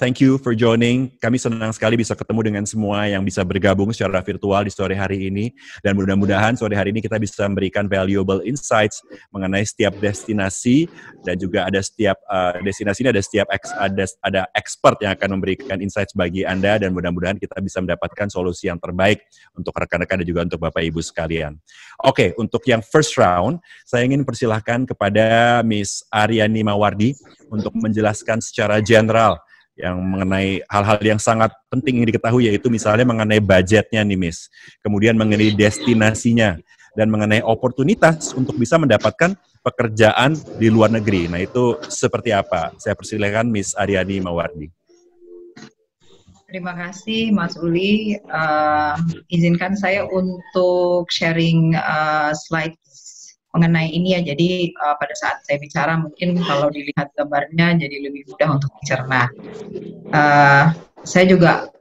thank you for joining. Kami senang sekali bisa ketemu dengan semua yang bisa bergabung secara virtual di sore hari ini. Dan mudah-mudahan sore hari ini kita bisa memberikan valuable insights mengenai setiap destinasi, dan juga ada setiap destinasi ini ada expert yang akan memberikan insights bagi Anda, dan mudah-mudahan kita bisa mendapatkan solusi yang terbaik untuk rekan-rekan dan juga untuk Bapak Ibu sekalian. Oke, untuk yang first round, saya ingin persilahkan kepada Miss Aryani Mawardi untuk menjelaskan secara general yang mengenai hal-hal yang sangat penting yang diketahui, yaitu misalnya mengenai budgetnya nih Miss, kemudian mengenai destinasinya, dan mengenai oportunitas untuk bisa mendapatkan pekerjaan di luar negeri. Nah itu seperti apa? Saya persilakan Miss Aryani Mawardi. Terima kasih Mas Uli. Izinkan saya untuk sharing slide mengenai ini ya. Jadi pada saat saya bicara mungkin kalau dilihat gambarnya jadi lebih mudah untuk dicerna. Saya juga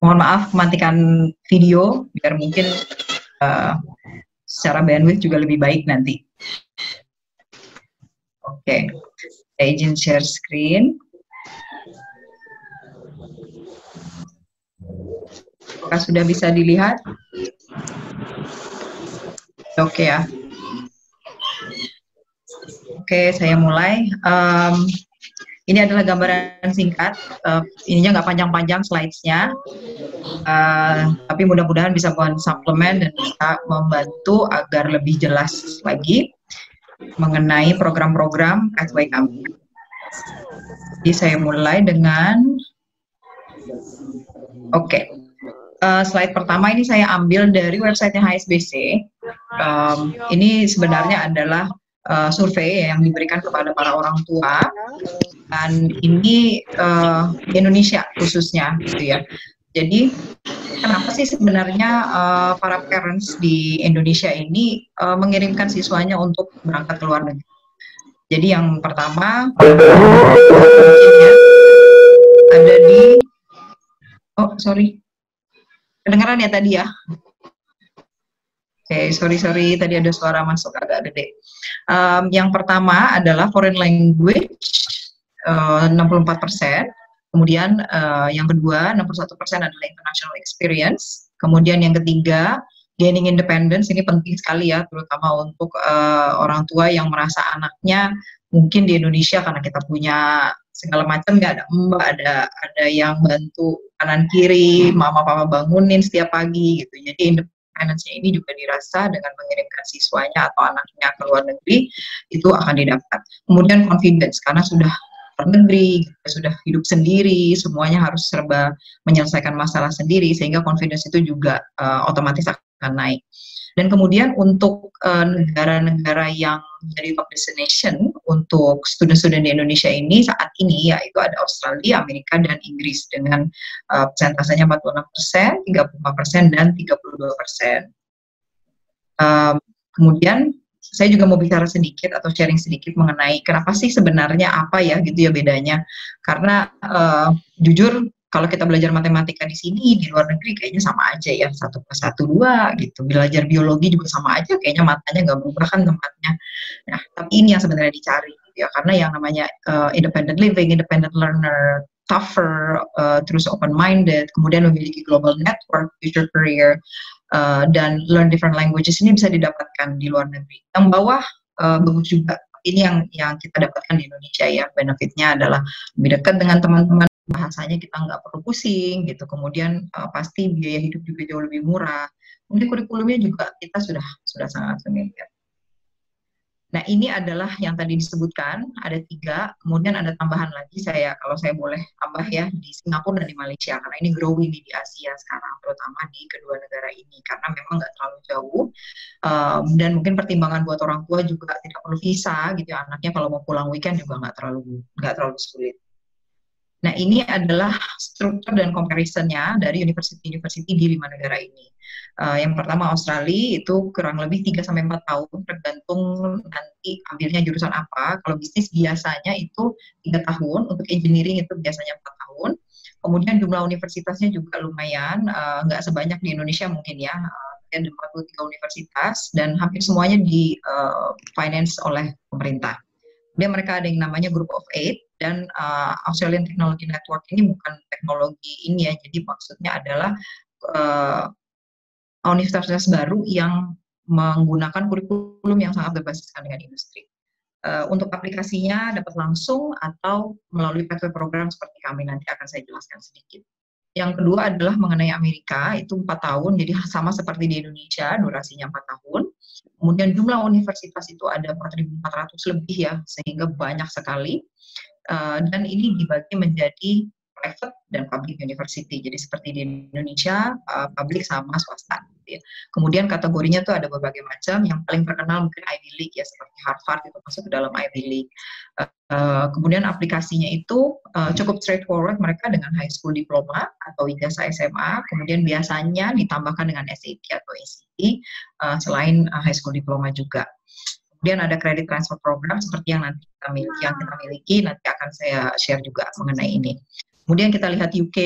mohon maaf mematikan video biar mungkin secara bandwidth juga lebih baik nanti. Oke, saya izin share screen. Apakah sudah bisa dilihat? Oke ya. Oke, saya mulai. Ini adalah gambaran singkat. Ininya nggak panjang-panjang slides-nya. Tapi mudah-mudahan bisa buat suplemen dan bisa membantu agar lebih jelas lagi mengenai program-program pathway kami. Jadi saya mulai dengan slide pertama ini saya ambil dari websitenya HSBC. Ini sebenarnya adalah survei yang diberikan kepada para orang tua, dan ini Indonesia khususnya, gitu ya. Jadi kenapa sih sebenarnya para parents di Indonesia ini mengirimkan siswanya untuk berangkat ke luar negeri? Jadi yang pertama ada di kedengaran ya tadi ya? Oke, sorry, tadi ada suara masuk agak gede. Yang pertama adalah foreign language, 64%. Kemudian yang kedua, 61% adalah international experience. Kemudian yang ketiga, gaining independence. Ini penting sekali ya, terutama untuk orang tua yang merasa anaknya mungkin di Indonesia karena kita punya segala macam ya, ada mbak, ada yang bantu kanan kiri, mama papa bangunin setiap pagi gitu. Jadi independence-nya ini juga dirasa dengan mengirimkan siswanya atau anaknya ke luar negeri itu akan didapat. Kemudian confidence, karena sudah luar negeri, sudah hidup sendiri, semuanya harus serba menyelesaikan masalah sendiri, sehingga confidence itu juga otomatis akan naik. Dan kemudian untuk negara-negara yang menjadi top destination untuk student-student di Indonesia ini saat ini, yaitu ada Australia, Amerika, dan Inggris dengan persentasenya 46%, 35%, dan 32%. Kemudian saya juga mau bicara sedikit atau sharing sedikit mengenai kenapa sih sebenarnya apa ya gitu ya bedanya. Karena jujur kalau kita belajar matematika di sini, di luar negeri kayaknya sama aja ya, 1 + 1 2 gitu. Belajar biologi juga sama aja, kayaknya matanya nggak berubah kan tempatnya. Nah, tapi ini yang sebenarnya dicari gitu ya, karena yang namanya independent living, independent learner, tougher, terus open-minded, kemudian memiliki global network, future career, dan learn different languages ini bisa didapatkan di luar negeri. Yang bawah bagus juga. Ini yang kita dapatkan di Indonesia ya, benefitnya adalah lebih dekat dengan teman-teman, bahasanya kita nggak perlu pusing gitu, kemudian pasti biaya hidup juga jauh lebih murah, kemudian kurikulumnya juga kita sudah sangat familiar. Nah ini adalah yang tadi disebutkan, ada 3, kemudian ada tambahan lagi kalau saya boleh tambah ya, di Singapura dan di Malaysia, karena ini growing di Asia sekarang, terutama di kedua negara ini, karena memang nggak terlalu jauh, dan mungkin pertimbangan buat orang tua juga tidak perlu visa gitu ya, anaknya kalau mau pulang weekend juga nggak terlalu sulit. Nah, ini adalah struktur dan comparison-nya dari university di 5 negara ini. Yang pertama Australia itu kurang lebih 3-4 tahun, tergantung nanti ambilnya jurusan apa. Kalau bisnis biasanya itu 3 tahun, untuk engineering itu biasanya 4 tahun. Kemudian jumlah universitasnya juga lumayan, nggak sebanyak di Indonesia mungkin ya. Ada 43 universitas dan hampir semuanya di finance oleh pemerintah. Kemudian mereka ada yang namanya Group of 8, Dan Australian Technology Network ini bukan teknologi ini ya, jadi maksudnya adalah universitas baru yang menggunakan kurikulum yang sangat berbasiskan dengan industri. Untuk aplikasinya dapat langsung atau melalui pathway program seperti kami, nanti akan saya jelaskan sedikit. Yang kedua adalah mengenai Amerika, itu 4 tahun, jadi sama seperti di Indonesia, durasinya 4 tahun. Kemudian jumlah universitas itu ada 4.400 lebih ya, sehingga banyak sekali. Dan ini dibagi menjadi private dan public university. Jadi seperti di Indonesia, public sama swasta. Gitu ya. Kemudian kategorinya tuh ada berbagai macam. Yang paling terkenal mungkin Ivy League ya, seperti Harvard itu masuk ke dalam Ivy League. Kemudian aplikasinya itu cukup straightforward, mereka dengan high school diploma atau ijazah SMA. Kemudian biasanya ditambahkan dengan SAT atau ACT selain high school diploma juga. Kemudian ada credit transfer program seperti yang nanti kita miliki, nanti akan saya share juga mengenai ini. Kemudian kita lihat UK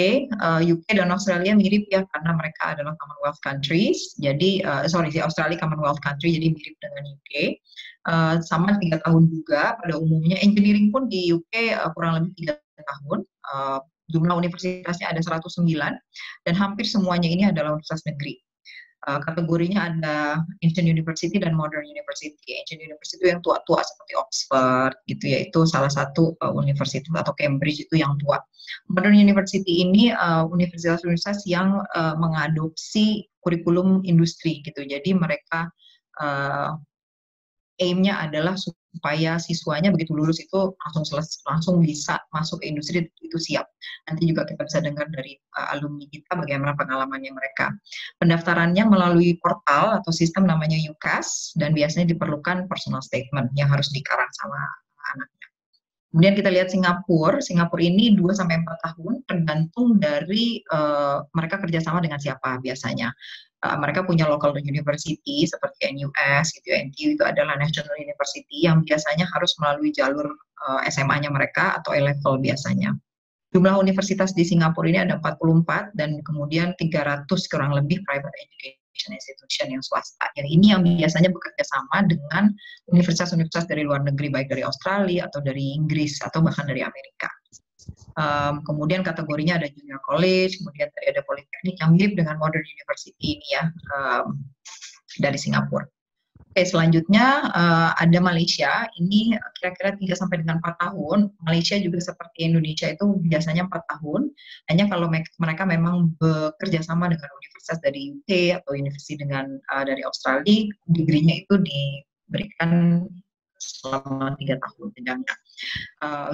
dan Australia mirip ya, karena mereka adalah Commonwealth countries. Jadi, Australia Commonwealth country, jadi mirip dengan UK. Sama 3 tahun juga pada umumnya. Engineering pun di UK kurang lebih 3 tahun. Jumlah universitasnya ada 109, dan hampir semuanya ini adalah universitas negeri. Kategorinya ada Ancient University dan Modern University. Ancient University yang tua-tua seperti Oxford gitu ya, itu salah satu universitas, atau Cambridge itu yang tua. Modern University ini universitas-universitas yang mengadopsi kurikulum industri gitu. Jadi mereka aim-nya adalah supaya siswanya begitu lulus itu langsung bisa masuk ke industri, itu siap. Nanti juga kita bisa dengar dari alumni kita bagaimana pengalamannya mereka. Pendaftarannya melalui portal atau sistem namanya UCAS, dan biasanya diperlukan personal statement yang harus dikarang sama anaknya. Kemudian kita lihat Singapura ini 2-4 tahun, tergantung dari mereka kerjasama dengan siapa biasanya. Mereka punya local university seperti NUS, gitu, NTU itu adalah National University yang biasanya harus melalui jalur SMA-nya mereka atau A-level biasanya. Jumlah universitas di Singapura ini ada 44, dan kemudian 300 kurang lebih private education institution yang swasta. Yang ini yang biasanya bekerja sama dengan universitas-universitas dari luar negeri, baik dari Australia atau dari Inggris atau bahkan dari Amerika. Kemudian kategorinya ada junior college, kemudian tadi ada politeknik yang mirip dengan modern university ini ya, dari Singapura. Oke, selanjutnya ada Malaysia, ini kira-kira 3-4 tahun. Malaysia juga seperti Indonesia itu biasanya 4 tahun, hanya kalau mereka memang bekerja sama dengan universitas dari UK atau universitas dari Australia, degree-nya itu diberikan selama 3 tahun jenjangnya.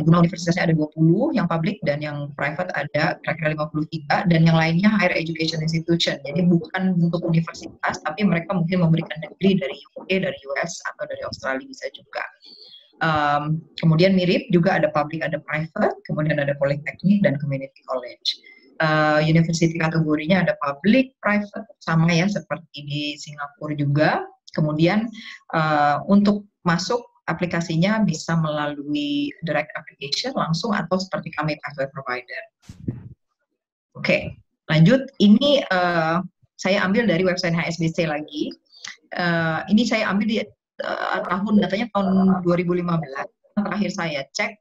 Jumlah universitasnya ada 20 yang public, dan yang private ada kira-kira 53, dan yang lainnya higher education institution. Jadi bukan bentuk universitas, tapi mereka mungkin memberikan degree dari UK, dari US, atau dari Australia bisa juga. Kemudian mirip juga ada public, ada private, kemudian ada polytechnic dan community college. University kategorinya ada public, private, sama ya seperti di Singapura juga. Kemudian untuk masuk aplikasinya bisa melalui direct application langsung atau seperti kami pathway provider. Oke, lanjut. Ini saya ambil dari website HSBC lagi. Ini saya ambil di datanya tahun 2015. Terakhir saya cek,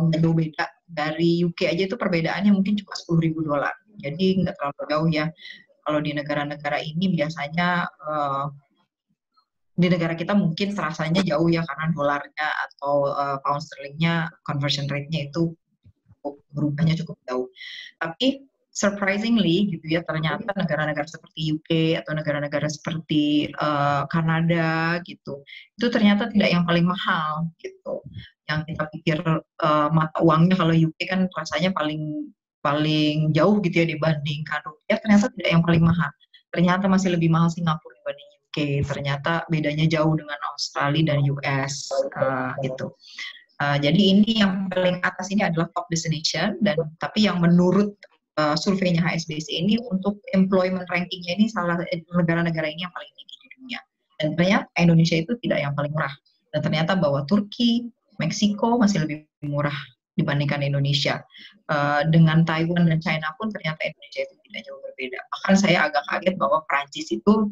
nggak jauh beda. Dari UK aja itu perbedaannya mungkin cuma $10.000. Jadi nggak terlalu jauh ya. Kalau di negara-negara ini biasanya di negara kita mungkin terasanya jauh ya, karena dolarnya atau pound sterlingnya conversion rate-nya itu berubahnya cukup jauh. Tapi surprisingly gitu ya, ternyata negara-negara seperti UK atau negara-negara seperti Kanada gitu, itu ternyata tidak yang paling mahal gitu. Yang kita pikir mata uangnya kalau UK kan rasanya paling jauh gitu ya dibandingkan rupiah, ternyata tidak yang paling mahal. Ternyata masih lebih mahal Singapura dibanding UK. Ternyata bedanya jauh dengan Australia dan US gitu. Jadi ini yang paling atas ini adalah top destination, dan tapi yang menurut surveinya HSBC ini untuk employment rankingnya ini salah negara-negara ini yang paling tinggi di dunia. Dan ternyata Indonesia itu tidak yang paling murah. Dan ternyata bahwa Turki, Meksiko masih lebih murah dibandingkan Indonesia. Dengan Taiwan dan China pun ternyata Indonesia itu tidak jauh berbeda. Bahkan saya agak kaget bahwa Prancis itu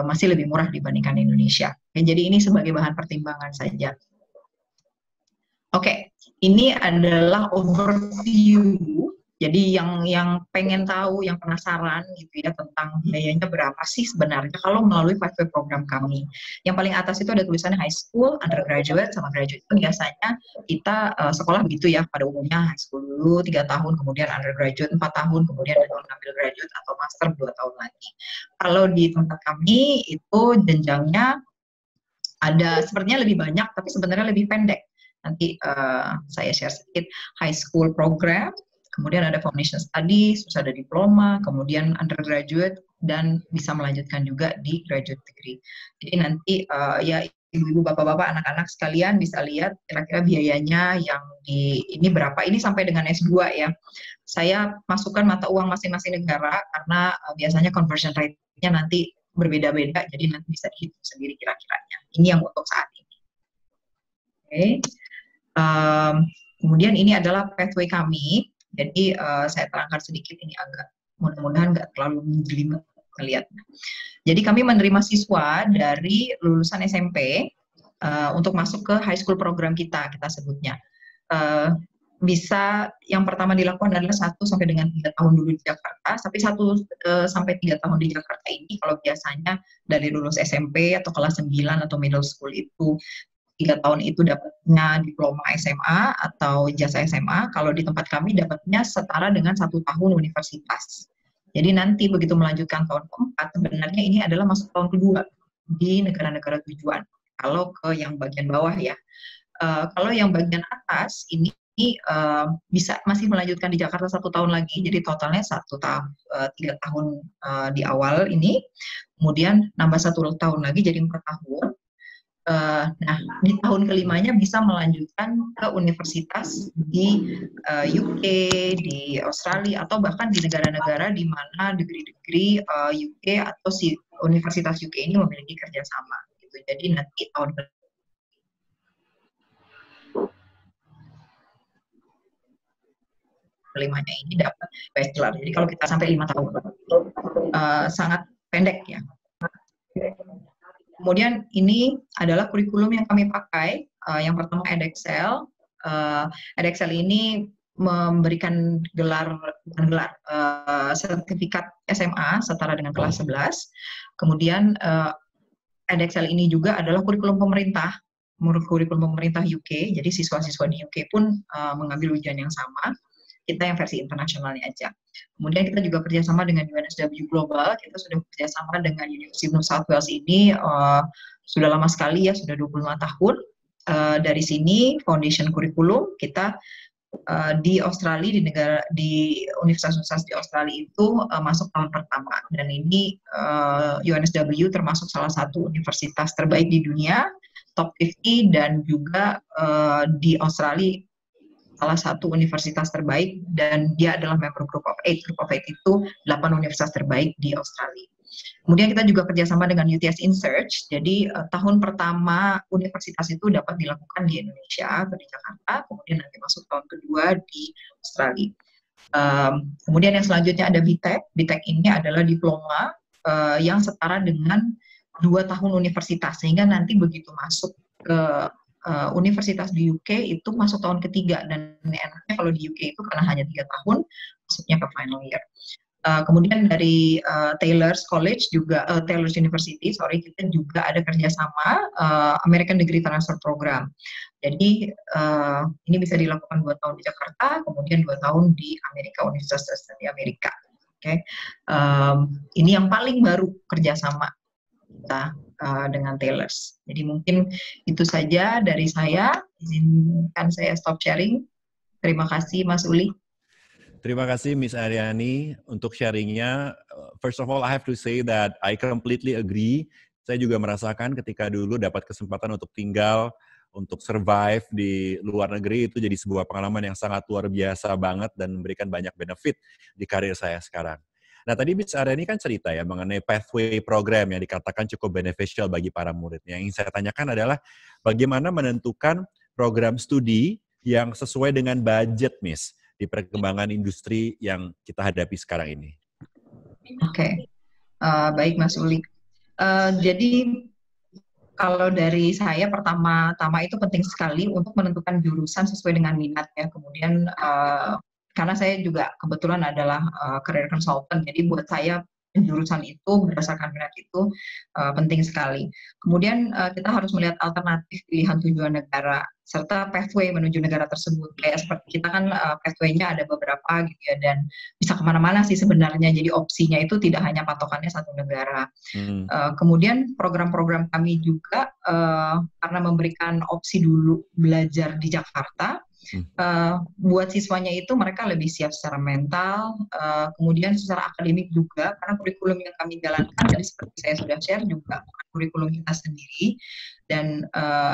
masih lebih murah dibandingkan Indonesia. Jadi ini sebagai bahan pertimbangan saja. Oke, Ini adalah overview. Jadi yang pengen tahu, yang penasaran gitu ya tentang biayanya berapa sih sebenarnya kalau melalui 5W program kami. Yang paling atas itu ada tulisannya high school, undergraduate, sama graduate. Itu biasanya kita sekolah begitu ya pada umumnya, high school dulu 3 tahun, kemudian undergraduate 4 tahun, kemudian ambil graduate atau master 2 tahun lagi. Kalau di tempat kami itu jenjangnya ada sepertinya lebih banyak, tapi sebenarnya lebih pendek. Nanti saya share sedikit. High school program, kemudian ada foundation studies, terus ada diploma, kemudian undergraduate, dan bisa melanjutkan juga di graduate degree. Jadi nanti ya ibu-ibu, bapak-bapak, anak-anak sekalian bisa lihat kira-kira biayanya yang di ini berapa. Ini sampai dengan S2 ya. Saya masukkan mata uang masing-masing negara karena biasanya conversion rate-nya nanti berbeda-beda, jadi nanti bisa dihitung sendiri kira-kiranya. Ini yang untuk saat ini. Oke. Kemudian ini adalah pathway kami. Jadi saya terangkan sedikit, ini agak mudah-mudahan nggak terlalu menjelimet melihatnya. Jadi kami menerima siswa dari lulusan SMP untuk masuk ke high school program kita sebutnya. Bisa yang pertama dilakukan adalah 1 sampai dengan 3 tahun dulu di Jakarta, tapi 1 sampai 3 tahun di Jakarta ini kalau biasanya dari lulus SMP atau kelas 9 atau middle school itu 3 tahun itu dapatnya diploma SMA atau ijazah SMA. Kalau di tempat kami dapatnya setara dengan 1 tahun universitas. Jadi nanti begitu melanjutkan tahun keempat, sebenarnya ini adalah masuk tahun kedua di negara-negara tujuan. Kalau ke yang bagian bawah ya. Kalau yang bagian atas ini bisa masih melanjutkan di Jakarta 1 tahun lagi, jadi totalnya 3 tahun di awal ini, kemudian nambah 1 tahun lagi jadi 4 tahun. Nah, di tahun kelimanya bisa melanjutkan ke universitas di UK, di Australia, atau bahkan di negara-negara di mana degree-degree UK atau si universitas UK ini memiliki kerjasama. Gitu. Jadi nanti tahun kelimanya ini dapat bachelor. Jadi kalau kita sampai 5 tahun, sangat pendek ya. Kemudian ini adalah kurikulum yang kami pakai. Yang pertama Edexcel. Edexcel ini memberikan sertifikat SMA setara dengan kelas 11. Kemudian Edexcel ini juga adalah kurikulum pemerintah UK. Jadi siswa-siswa di UK pun mengambil ujian yang sama. Kita yang versi internasionalnya aja. Kemudian kita juga kerjasama dengan UNSW Global. Kita sudah kerjasama dengan University of New South Wales ini sudah lama sekali ya, sudah 25 tahun. Dari sini foundation kurikulum kita di Australia, di universitas-universitas di Australia itu masuk tahun pertama. Dan ini UNSW termasuk salah satu universitas terbaik di dunia, top 50, dan juga di Australia salah satu universitas terbaik, dan dia adalah member Group of 8. Group of 8 itu 8 universitas terbaik di Australia. Kemudian kita juga kerjasama dengan UTS InSearch. Jadi tahun pertama universitas itu dapat dilakukan di Indonesia atau di Jakarta, kemudian nanti masuk tahun kedua di Australia. Kemudian yang selanjutnya ada BTEC. BTEC ini adalah diploma yang setara dengan 2 tahun universitas, sehingga nanti begitu masuk ke universitas di UK itu masuk tahun ketiga, dan enaknya kalau di UK itu karena hanya 3 tahun masuknya ke final year. Kemudian dari Taylor's College juga Taylor's University, kita juga ada kerjasama American Degree Transfer Program. Jadi ini bisa dilakukan 2 tahun di Jakarta, kemudian 2 tahun di Amerika, Universitas di Amerika. Oke, ini yang paling baru kerjasama kita dengan Taylor's. Jadi mungkin itu saja dari saya. Izinkan saya stop sharing. Terima kasih Mas Uli. Terima kasih Miss Aryani untuk sharingnya. First of all, I have to say that I completely agree. Saya juga merasakan ketika dulu dapat kesempatan untuk tinggal, untuk survive di luar negeri, itu jadi sebuah pengalaman yang sangat luar biasa banget dan memberikan banyak benefit di karir saya sekarang. Nah, tadi Miss Aryani kan cerita ya mengenai pathway program yang dikatakan cukup beneficial bagi para muridnya. Yang ingin saya tanyakan adalah bagaimana menentukan program studi yang sesuai dengan budget, Miss, di perkembangan industri yang kita hadapi sekarang ini. Oke, baik Mas Uli. Jadi Kalau dari saya pertama-tama itu penting sekali untuk menentukan jurusan sesuai dengan minat ya. Kemudian karena saya juga kebetulan adalah career consultant, jadi buat saya jurusan itu berdasarkan minat itu penting sekali. Kemudian kita harus melihat alternatif pilihan tujuan negara serta pathway menuju negara tersebut. Kayak seperti kita kan pathway-nya ada beberapa gitu ya, dan bisa kemana-mana sih sebenarnya. Jadi opsinya itu tidak hanya patokannya satu negara. Kemudian program-program kami juga karena memberikan opsi dulu belajar di Jakarta, buat siswanya itu mereka lebih siap secara mental, kemudian secara akademik juga, karena kurikulum yang kami jalankan tadi seperti saya sudah share juga kurikulum kita sendiri, dan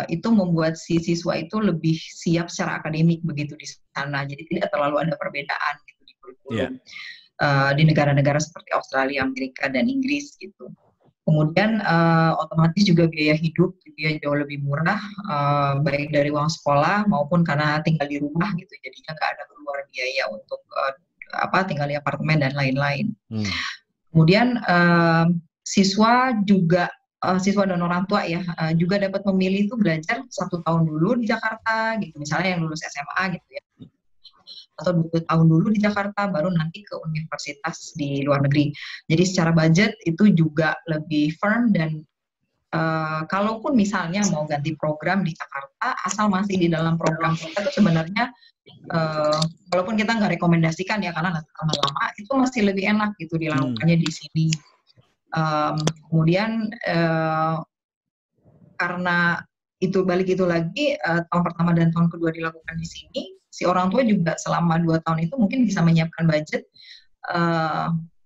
itu membuat si siswa itu lebih siap secara akademik begitu di sana. Jadi tidak terlalu ada perbedaan gitu di kurikulum di negara-negara seperti Australia, Amerika, dan Inggris gitu. Kemudian otomatis juga biaya hidup juga jauh lebih murah, baik dari uang sekolah maupun karena tinggal di rumah gitu, jadinya nggak ada keluar biaya untuk tinggal di apartemen dan lain-lain. Kemudian siswa dan orang tua ya juga dapat memilih itu belajar 1 tahun dulu di Jakarta gitu, misalnya yang lulus SMA gitu ya, atau 2 tahun dulu di Jakarta, baru nanti ke universitas di luar negeri. Jadi secara budget itu juga lebih firm, dan kalaupun misalnya mau ganti program di Jakarta, asal masih di dalam program kita itu sebenarnya, walaupun kita nggak rekomendasikan ya karena nanti lama-lama, itu masih lebih enak gitu dilakukannya di sini. Kemudian karena itu balik itu lagi, tahun pertama dan tahun kedua dilakukan di sini, si orang tua juga selama 2 tahun itu mungkin bisa menyiapkan budget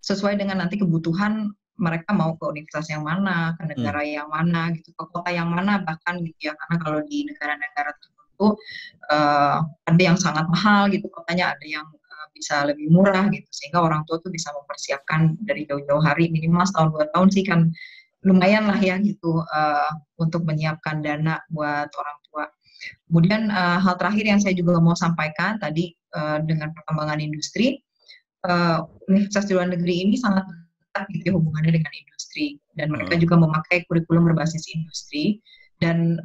sesuai dengan nanti kebutuhan mereka mau ke universitas yang mana, ke negara yang mana gitu, ke kota yang mana bahkan gitu ya, karena kalau di negara-negara tertentu ada yang sangat mahal gitu kotanya, ada yang bisa lebih murah gitu, sehingga orang tua tuh bisa mempersiapkan dari jauh-jauh hari, minimal setahun 2 tahun sih kan lumayan lah ya gitu untuk menyiapkan dana buat orang tua. Kemudian hal terakhir yang saya juga mau sampaikan tadi, dengan perkembangan industri, universitas di luar negeri ini sangat dekat gitu hubungannya dengan industri, dan mereka juga memakai kurikulum berbasis industri. Dan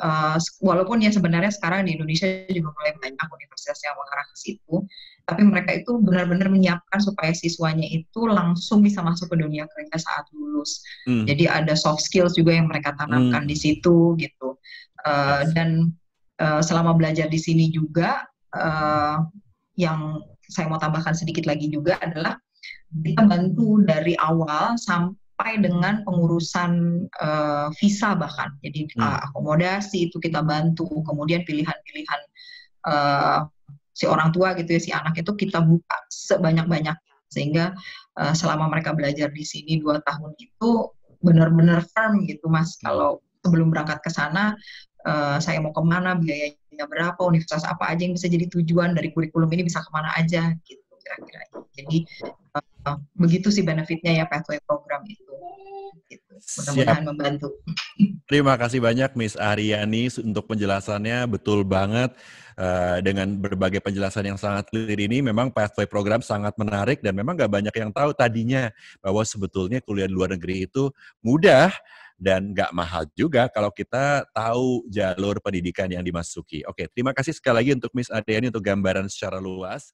walaupun ya sebenarnya sekarang di Indonesia juga mulai banyak universitas yang mengarah ke situ, tapi mereka itu benar-benar menyiapkan supaya siswanya itu langsung bisa masuk ke dunia kerja saat lulus. Jadi ada soft skills juga yang mereka tanamkan di situ gitu. Dan selama belajar di sini juga, yang saya mau tambahkan sedikit lagi juga adalah kita bantu dari awal sampai dengan pengurusan visa bahkan. Jadi akomodasi itu kita bantu, kemudian pilihan-pilihan si orang tua gitu ya, si anak itu kita buka sebanyak-banyak, sehingga selama mereka belajar di sini 2 tahun itu benar-benar firm gitu Mas, kalau sebelum berangkat ke sana saya mau kemana, biayanya berapa, universitas apa aja yang bisa jadi tujuan dari kurikulum ini, bisa kemana aja gitu kira-kira. Jadi begitu sih benefitnya ya pathway program itu. Gitu. Mudah-mudahan membantu. Terima kasih banyak Miss Aryani untuk penjelasannya, betul banget. Dengan berbagai penjelasan yang sangat clear ini, memang pathway program sangat menarik dan memang gak banyak yang tahu tadinya bahwa sebetulnya kuliah di luar negeri itu mudah dan gak mahal juga kalau kita tahu jalur pendidikan yang dimasuki. Oke, terima kasih sekali lagi untuk Miss Aryani untuk gambaran secara luas.